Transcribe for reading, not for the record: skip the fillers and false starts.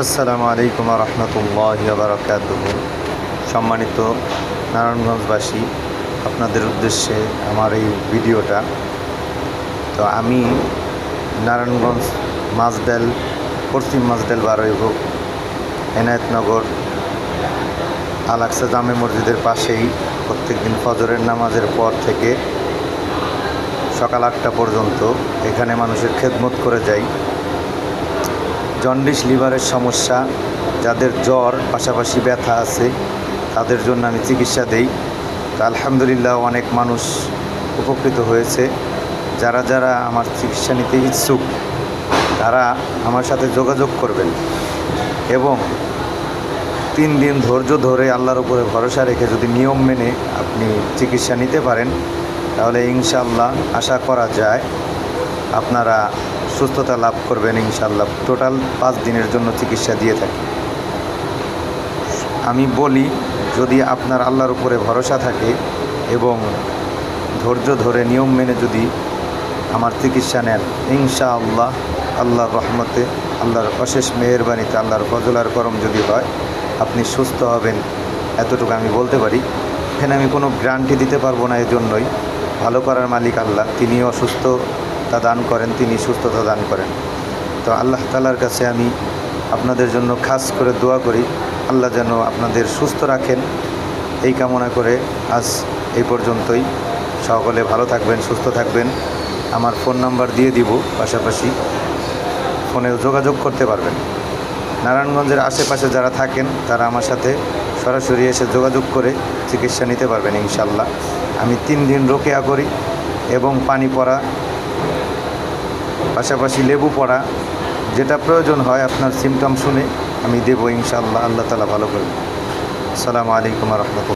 আসসালামু আলাইকুম ওয়া রাহমাতুল্লাহি ওয়া বারাকাতুহু। সম্মানিত নারায়ণগঞ্জবাসী, আপনাদের উদ্দেশ্যে আমার এই ভিডিওটা। তো আমি নারায়ণগঞ্জ মাসডেল, পশ্চিম মাসডেল 12 এনায়েতনগর আল আকসা জামে মসজিদের পাশেই প্রত্যেকদিন ফজরের নামাজের পর থেকে সকাল 8টা পর্যন্ত এখানে মানুষের খেদমত করে যাই। জন্ডিস লিভারের সমস্যা, যাদের জ্বর পাশাপাশি ব্যথা আছে, তাদের জন্য আমি চিকিৎসা দেই। তো আলহামদুলিল্লাহ অনেক মানুষ উপকৃত হয়েছে। যারা যারা আমার চিকিৎসা নিতে ইচ্ছুক তারা আমার সাথে যোগাযোগ করবেন এবং 3 দিন ধৈর্য ধরে আল্লাহর উপরে ভরসা রেখে যদি নিয়ম মেনে আপনি চিকিৎসা নিতে পারেন, তাহলে ইনশাআল্লাহ আশা করা যায় আপনারা সুস্থতা লাভ করবেন ইনশাআল্লাহ। টোটাল 5 দিনের জন্য চিকিৎসা দিয়ে থাকি। আমি বলি, যদি আপনার আল্লাহর উপরে ভরসা থাকে এবং ধৈর্য ধরে নিয়ম মেনে যদি আমার চিকিৎসা নেন, ইনশাআল্লাহ আল্লাহর রহমতে, আল্লাহর অশেষ মেহেরবানিতে, আল্লাহর ফজল আর করম যদি হয়, আপনি সুস্থ হবেন, এতটুকু আমি বলতে পারি। এখানে আমি কোনো গ্যারান্টি দিতে পারবো না, এজন্যই ভালো করার মালিক আল্লাহ, তিনি অসুস্থতা দান করেন, তিনি সুস্থতা দান করেন। তো আল্লাহ তাআলার কাছে আমি আপনাদের জন্য খাস করে দোয়া করি, আল্লাহ যেন আপনাদের সুস্থ রাখেন, এই কামনা করে আজ এই পর্যন্তই। সকলে ভালো থাকবেন, সুস্থ থাকবেন। আমার ফোন নাম্বার দিয়ে দিব, পাশাপাশি ফোনে যোগাযোগ করতে পারবেন। নারায়ণগঞ্জের আশেপাশে যারা থাকেন তারা আমার সাথে সরাসরি এসে যোগাযোগ করে চিকিৎসা নিতে পারবেন ইনশাআল্লাহ। আমি 3 দিন রোকেয়া করি এবং পানি পড়া, পাশাপাশি লেবু পড়া, যেটা প্রয়োজন হয় আপনার সিমটম শুনে আমি দেবো ইনশাআল্লাহ। আল্লাহ তাআলা ভালো করবেন। আসসালামু আলাইকুম ওয়া রাহমাতুল্লাহ।